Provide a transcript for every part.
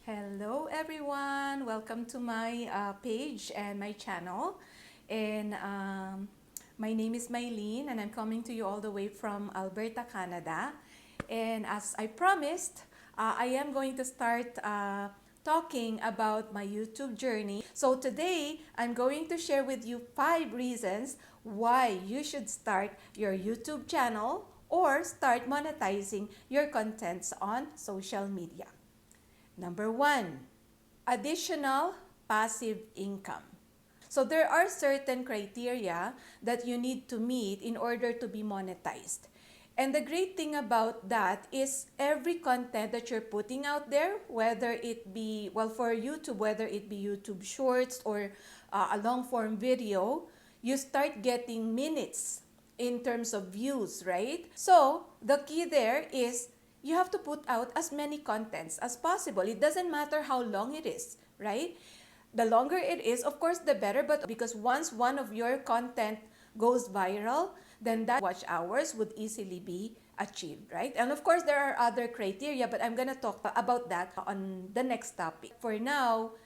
Hello everyone, welcome to my page and my channel. And my name is Mailene and I'm coming to you all the way from Alberta, Canada. And as I promised, I am going to start talking about my YouTube journey. So today, I'm going to share with you 5 reasons why you should start your YouTube channel or start monetizing your contents on social media. Number 1, additional passive income. So there are certain criteria that you need to meet in order to be monetized. And the great thing about that is every content that you're putting out there, whether it be, well, for YouTube, whether it be YouTube Shorts or a long form video, you start getting minutes in terms of views, right? So the key there is you have to put out as many contents as possible. It doesn't matter how long it is, right? The longer it is, of course, the better, but because once one of your content goes viral, then that watch hours would easily be achieved, right? And of course, there are other criteria, but I'm going to talk about that on the next topic. For now,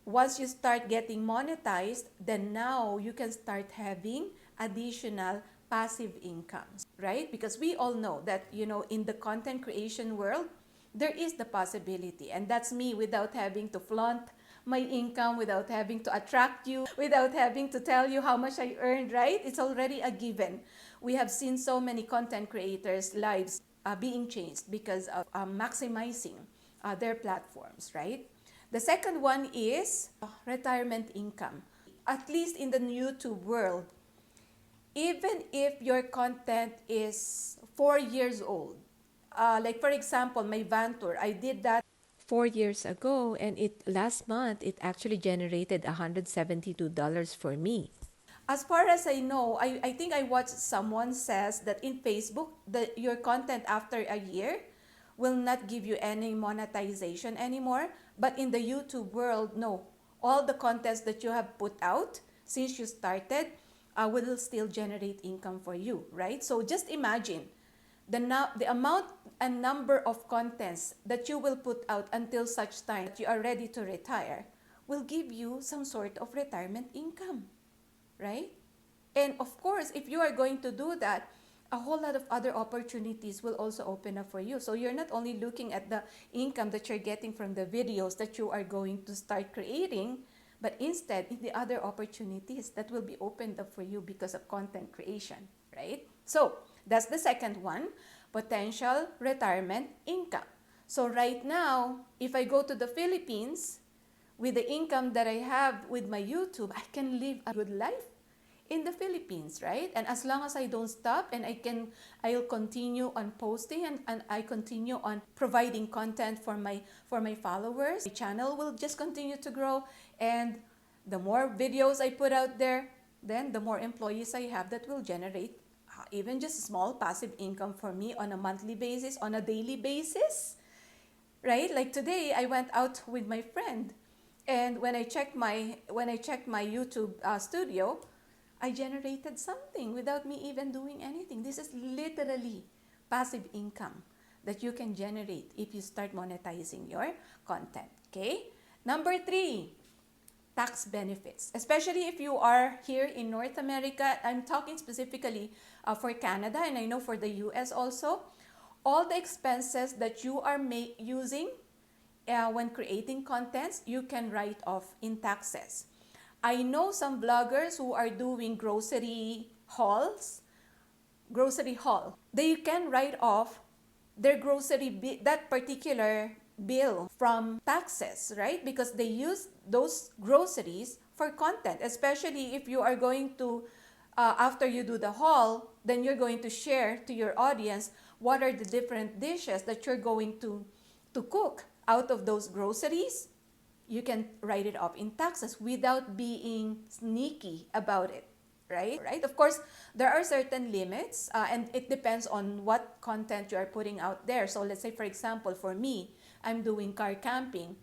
once you start getting monetized, then now you can start having additional passive incomes, right? Because we all know that, in the content creation world, there is the possibility. And that's me without having to flaunt my income, without having to attract you, without having to tell you how much I earned, right? It's already a given. We have seen so many content creators' lives being changed because of maximizing their platforms, right? The second one is retirement income. At least in the YouTube world, even if your content is 4 years old, like for example, my van tour, I did that 4 years ago, and last month it actually generated $172 for me. As far as I know, I think I watched someone says that in Facebook, your content after a year will not give you any monetization anymore. But in the YouTube world, no. All the contents that you have put out since you started will still generate income for you, right? So just imagine the amount and number of contents that you will put out until such time that you are ready to retire will give you some sort of retirement income, right? And of course, if you are going to do that, a whole lot of other opportunities will also open up for you. So you're not only looking at the income that you're getting from the videos that you are going to start creating, but instead, the other opportunities that will be opened up for you because of content creation, right? So that's the second one, potential retirement income. So right now, if I go to the Philippines, with the income that I have with my YouTube, I can live a good life in the Philippines, right? And as long as I don't stop and I'll continue on posting and I continue on providing content for my followers, my channel will just continue to grow. And the more videos I put out there, then the more employees I have that will generate even just small passive income for me on a monthly basis, on a daily basis, right? Like today, I went out with my friend, and when I checked my YouTube studio, I generated something without me even doing anything. This is literally passive income that you can generate if you start monetizing your content, okay? Number 3, tax benefits. Especially if you are here in North America, I'm talking specifically for Canada, and I know for the US also. All the expenses that you are using when creating contents, you can write off in taxes. I know some bloggers who are doing grocery haul. They can write off their that particular bill from taxes, right? Because they use those groceries for content, especially if you are going to, after you do the haul, then you're going to share to your audience what are the different dishes that you're going to cook out of those groceries. You can write it off in taxes without being sneaky about it, right? Of course, there are certain limits and it depends on what content you are putting out there. So let's say, for example, for me, I'm doing car camping.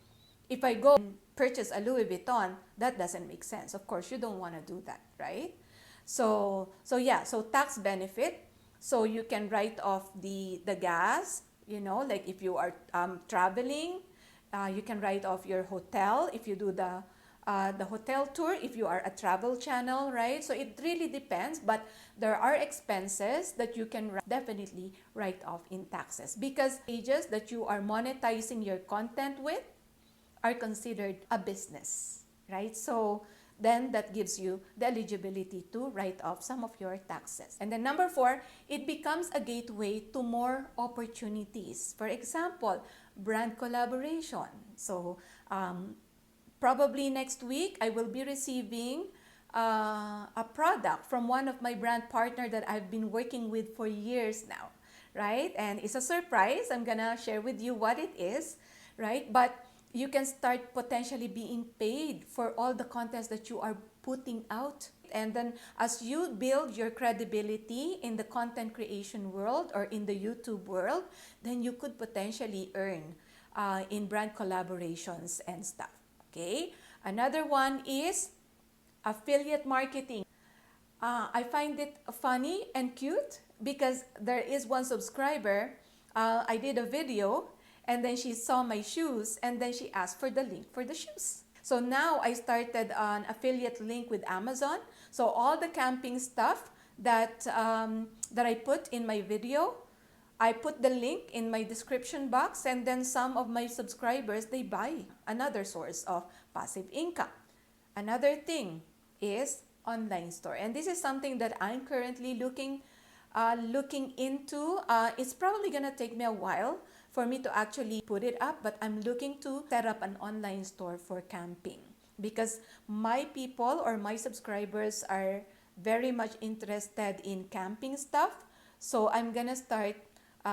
If I go and purchase a Louis Vuitton, that doesn't make sense. Of course, you don't want to do that, right? So tax benefit. So you can write off the gas, like if you are traveling, You can write off your hotel if you do the hotel tour, if you are a travel channel, right? So it really depends, but there are expenses that you can definitely write off in taxes, because pages that you are monetizing your content with are considered a business, right? So then that gives you the eligibility to write off some of your taxes. And then number 4, it becomes a gateway to more opportunities. For example, brand collaboration. So probably next week, I will be receiving a product from one of my brand partner that I've been working with for years now, right? And it's a surprise. I'm gonna share with you what it is, right? But you can start potentially being paid for all the contents that you are putting out. And then as you build your credibility in the content creation world or in the YouTube world, then you could potentially earn in brand collaborations and stuff. Okay, another one is affiliate marketing. I find it funny and cute because there is one subscriber. I did a video and then she saw my shoes and then she asked for the link for the shoes. So now I started an affiliate link with Amazon. So all the camping stuff that I put in my video, I put the link in my description box, and then some of my subscribers, they buy. Another source of passive income. Another thing is online store. And this is something that I'm currently looking into. It's probably going to take me a while for me to actually put it up, but I'm looking to set up an online store for camping because my people or my subscribers are very much interested in camping stuff. So I'm going to start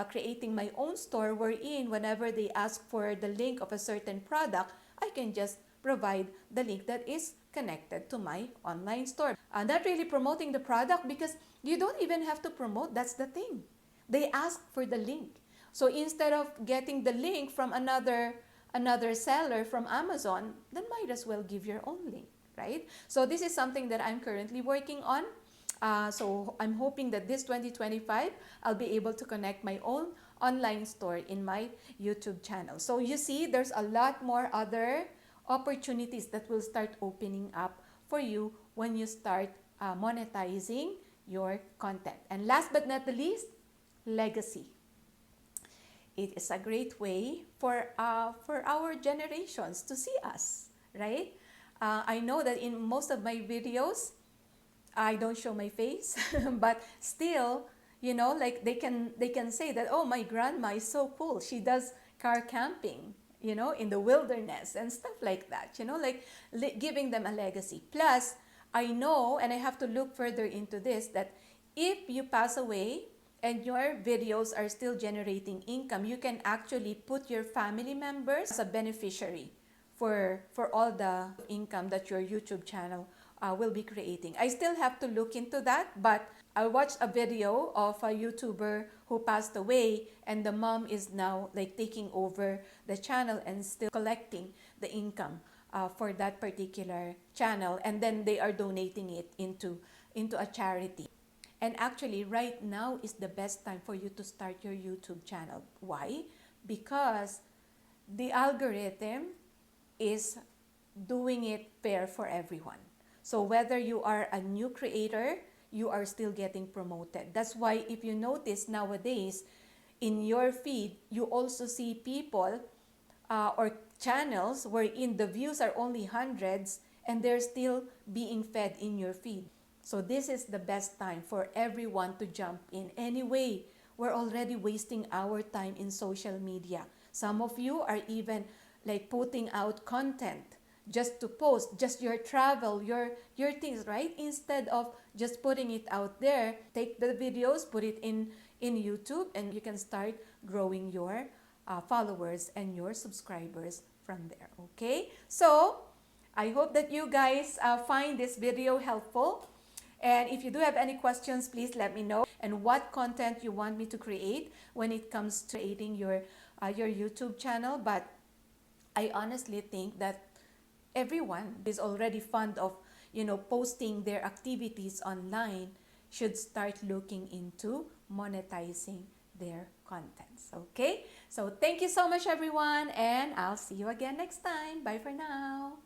creating my own store wherein whenever they ask for the link of a certain product, I can just provide the link that is connected to my online store. Not really promoting the product because you don't even have to promote. That's the thing. They ask for the link. So instead of getting the link from another seller from Amazon, then might as well give your own link, right? So this is something that I'm currently working on. So I'm hoping that this 2025, I'll be able to connect my own online store in my YouTube channel. So you see, there's a lot more other opportunities that will start opening up for you when you start monetizing your content. And last but not the least, legacy. It is a great way for our generations to see us, right? I know that in most of my videos, I don't show my face, but still, you know, like they can say that, oh, my grandma is so cool. She does car camping, you know, in the wilderness and stuff like that, you know, like giving them a legacy. Plus, I know, and I have to look further into this, that if you pass away and your videos are still generating income, you can actually put your family members as a beneficiary for all the income that your YouTube channel will be creating. I still have to look into that, but I watched a video of a YouTuber who passed away, and the mom is now like taking over the channel and still collecting the income for that particular channel, and then they are donating it into a charity. And actually, right now is the best time for you to start your YouTube channel. Why? Because the algorithm is doing it fair for everyone. So whether you are a new creator, you are still getting promoted. That's why if you notice nowadays, in your feed, you also see people or channels wherein the views are only hundreds and they're still being fed in your feed. So this is the best time for everyone to jump in. Anyway, we're already wasting our time in social media. Some of you are even like putting out content just to post, just your travel, your things, right? Instead of just putting it out there, take the videos, put it in YouTube, and you can start growing your followers and your subscribers from there, okay? So I hope that you guys find this video helpful. And if you do have any questions, please let me know. And what content you want me to create when it comes to creating your YouTube channel. But I honestly think that everyone is already fond of, you know, posting their activities online should start looking into monetizing their contents. Okay? So thank you so much, everyone, and I'll see you again next time. Bye for now.